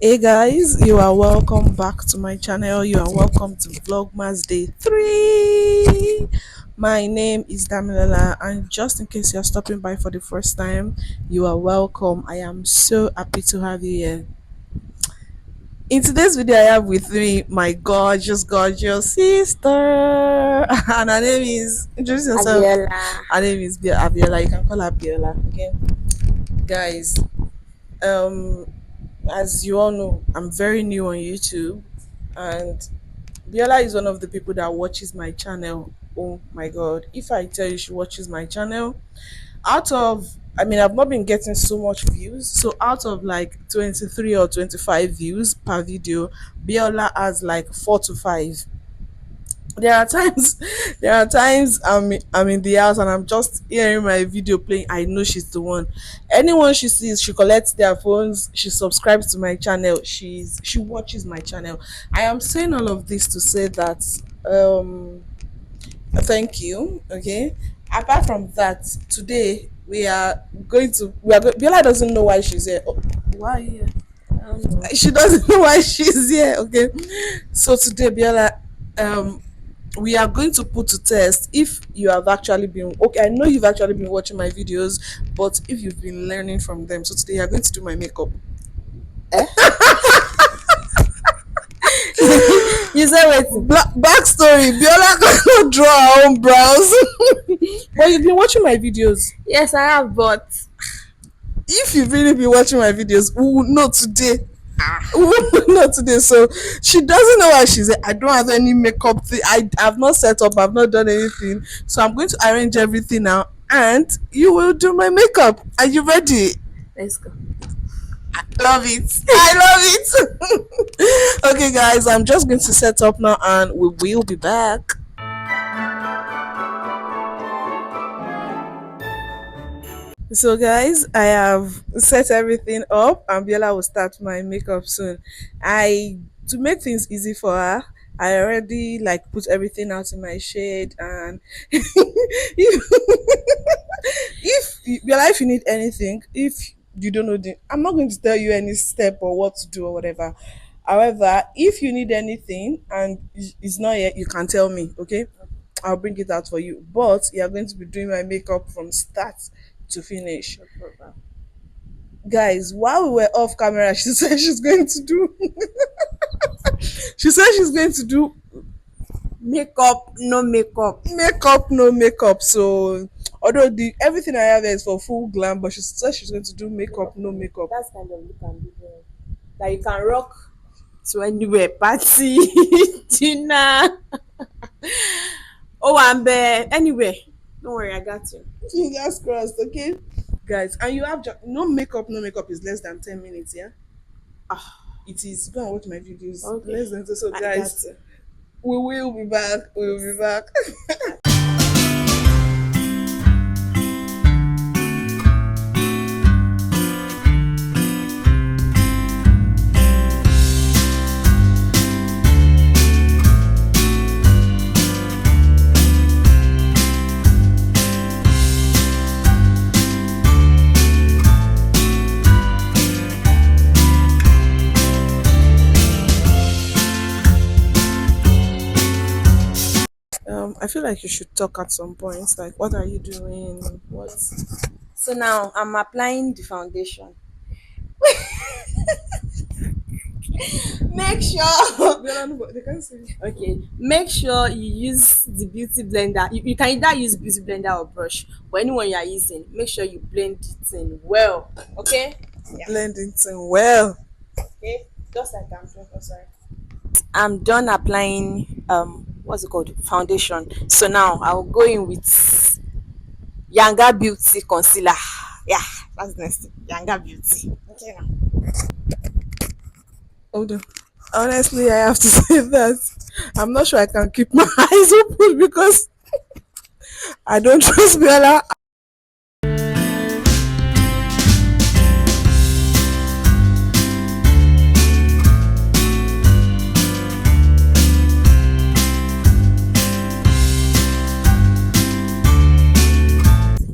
Hey guys, you are welcome back to my channel. You are welcome to Vlogmas Day 3. My name is Damilola, and just in case you're stopping by for the first time, you are welcome. I am so happy to have you here. In today's video, I have with me my gorgeous sister, and her name is, introduce yourself. Aviola. Her name is Abiola. You can call her Abiola. Okay, guys. Um, as you all know, I'm very new on YouTube, and Biola is one of the people that watches my channel. Oh my god, if I tell you she watches my channel, out of, I mean, I've not been getting so much views. So out of like 23 or 25 views per video, Biola has like 4 to 5. There are times I'm in the house and I'm just hearing my video playing. I know she's the one. Anyone she sees, she collects their phones, she subscribes to my channel, she watches my channel. I am saying all of this to say that thank you. Okay, apart from that, today Biola doesn't know why she's here. Oh, why are you here? She doesn't know why she's here. Okay, so today, Biola, we are going to put to test if you have actually been, okay, I know you've actually been watching my videos, but if you've been learning from them. So today you're going to do my makeup. Eh? You said wait. Backstory: Biola cannot draw her own brows. But you've been watching my videos. Yes, I have, but If you've really been watching my videos, we will know today. We will know today. So she doesn't know why she's here. I don't have any makeup thing. I have not set up, I've not done anything. So I'm going to arrange everything now, and you will do my makeup. Are you ready? let's go. Love it. I love it. Okay, guys, I'm just going to set up now, and we will be back. So guys, I have set everything up, and Biola will start my makeup soon. I To make things easy for her, I already like put everything out in my shade, and if, Biola, if you need anything, if you don't know I'm not going to tell you any step or what to do or whatever. However, if you need anything and it's not yet, you can tell me, okay? I'll bring it out for you. But you're going to be doing my makeup from start to finish. No problem. Guys, while we were off camera, she said she's going to do she said she's going to do Makeup, no makeup. makeup, no makeup. So although the everything I have is for full glam, but she said she's going to do makeup, no makeup. That's kind of look and be there. That you can rock to anywhere, party, dinner. Oh, I'm there. Anyway, don't worry, I got you. Fingers crossed, okay? Guys, and you have no makeup, no makeup is less than 10 minutes, yeah? It is. Go and watch my videos. Okay. Less than so, I guys. got you. We will be back. We will be back. I feel like you should talk at some point. Like, what are you doing? What? So now I'm applying the foundation. Make sure. They can't see. Okay, make sure you use the beauty blender. You can either use beauty blender or brush, but anyone you are using, make sure you blend it in well. Okay. Yeah. Blending thing well. Okay. Just like I'm doing. Oh, sorry. I'm done applying what's it called, foundation. So now I'll go in with Younger Beauty concealer. Yeah, that's the next thing. Younger Beauty. Okay now. Hold on. Honestly, I have to say that I'm not sure I can keep my eyes open because I don't trust Bella.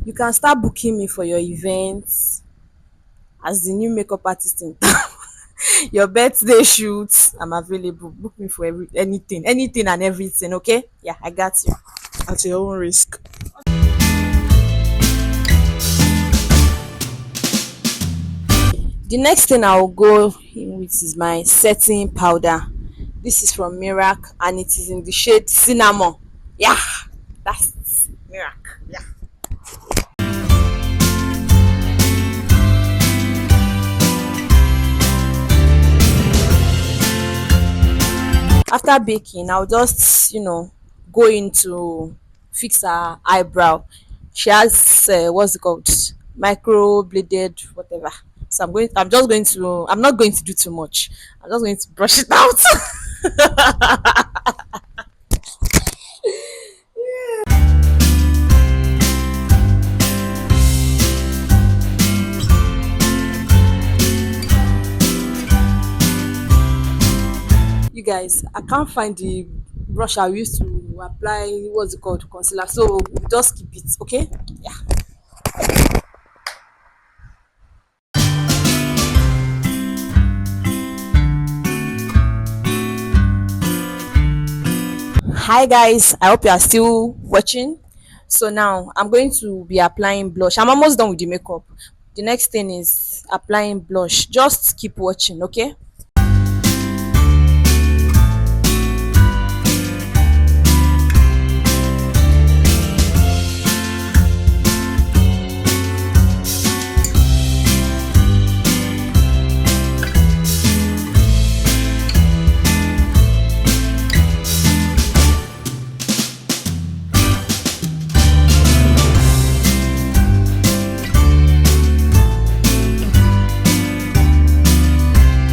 You can start booking me for your events as the new makeup artist in town. Your birthday shoot, I'm available. Book me for anything and everything. Okay? Yeah, I got you. At your own risk. The next thing I'll go in with is my setting powder. This is from Mirac and it is in the shade cinnamon. Yeah, that's it. Mirac. Yeah. After baking, I'll just, go into fix her eyebrow. She has what's it called? Micro bladed whatever. So I'm not going to do too much. I'm just going to brush it out. You guys, I can't find the brush I used to apply what's it called? Concealer. So just keep it, okay? Yeah. Hi guys, I hope you are still watching. So now I'm going to be applying blush. I'm almost done with the makeup. The next thing is applying blush. Just keep watching, okay?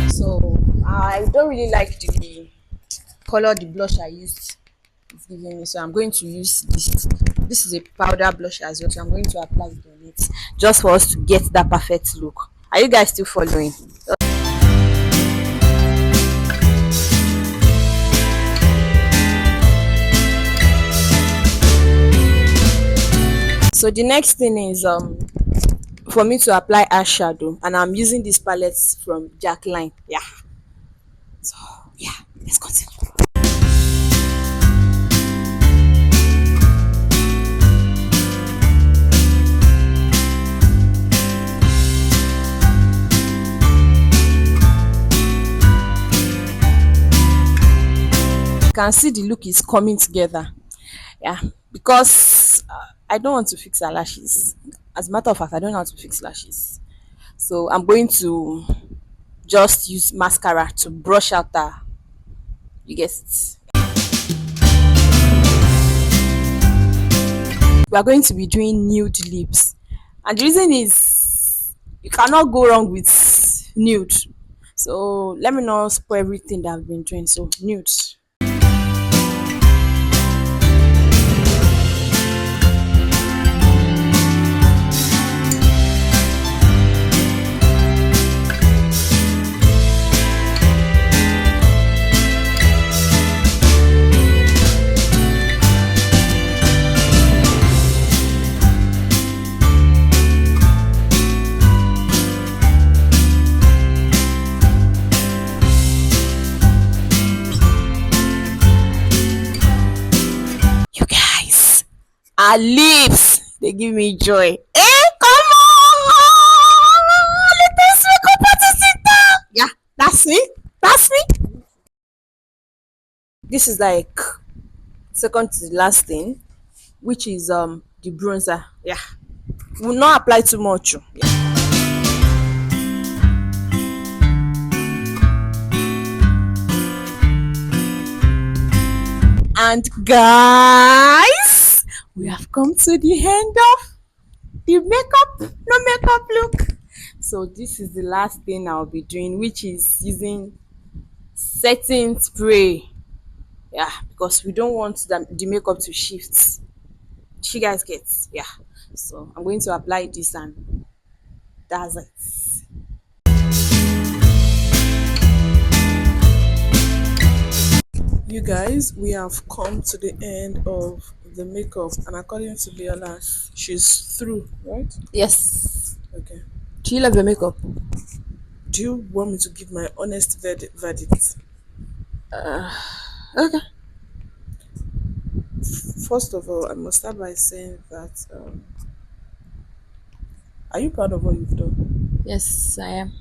So I don't really like the color the blush I used is giving me. So I'm going to use this. This is a powder blush as well. So I'm going to apply it on it just for us to get that perfect look. Are you guys still following? So the next thing is for me to apply eyeshadow, and I'm using this palette from Jacqueline. Yeah. So yeah, let's continue. You can see the look is coming together. Yeah, because I don't want to fix her lashes. As a matter of fact, I don't know how to fix lashes. So I'm going to just use mascara to brush out her. You guessed it. We are going to be doing nude lips, and the reason is you cannot go wrong with nude. So let me not spoil everything that I've been doing. So nude. You guys, our lips, they give me joy. Come on! Let's makeup artist. Yeah, that's me. That's me. This is like second to the last thing, which is the bronzer. Yeah. Will not apply too much. Oh. Yeah. And guys, we have come to the end of the makeup, no makeup look. So this is the last thing I'll be doing, which is using setting spray. Yeah, because we don't want the makeup to shift. She guys get, yeah. So I'm going to apply this and that's it. You guys, we have come to the end of the makeup, and according to Biola, she's through, right? Yes. Okay. Do you love your makeup? Do you want me to give my honest verdict? Okay. First of all, I must start by saying that are you proud of what you've done? Yes, I am.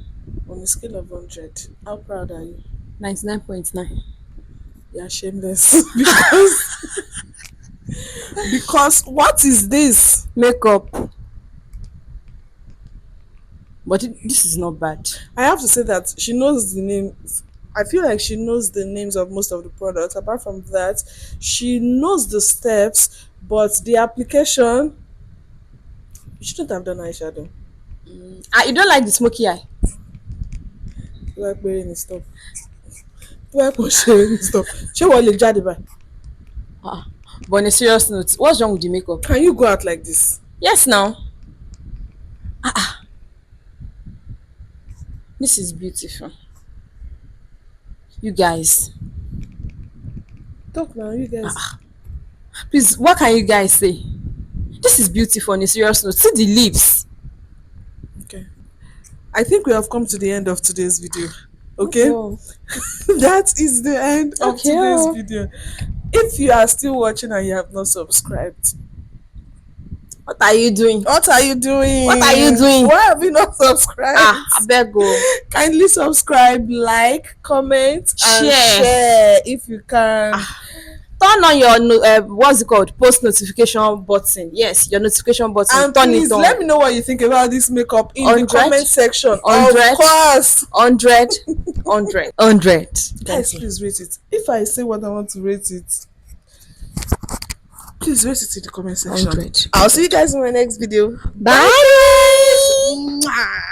On a scale of 100, how proud are you? 99.9. You're shameless because what is this? Makeup. But this is not bad. I have to say that she knows the names. I feel like she knows the names of most of the products. Apart from that, she knows the steps, but the application, you shouldn't have done eyeshadow. You don't like the smoky eye? Tó bá péré ní stop. Tó bá kò ṣeré ní stop. Ṣé wọ́n lè jáde báyìí? But on a serious note, what's wrong with the makeup? Can you go out like this? Yes, now. This is beautiful. You guys. Talk now, you guys. Please, what can you guys say? This is beautiful on a serious note. See the lips. Okay. I think we have come to the end of today's video. Okay? Oh. That is the end of Okay. today's video. If you are still watching and you have not subscribed, What are you doing? what are you doing? What are you doing? Why have you not subscribed? I beg go. Kindly subscribe, like, comment, and Share. share if you can. Turn on your what's it called? Post notification button. Yes, your notification button. And turn please it on. let me know what you think about this makeup in 100? the comment section. 100? Of course. 100. 100. 100. Guys, please rate it. If I say what I want to rate it, please rate it in the comment section. 100. I'll see you guys in my next video. Bye. Mwah.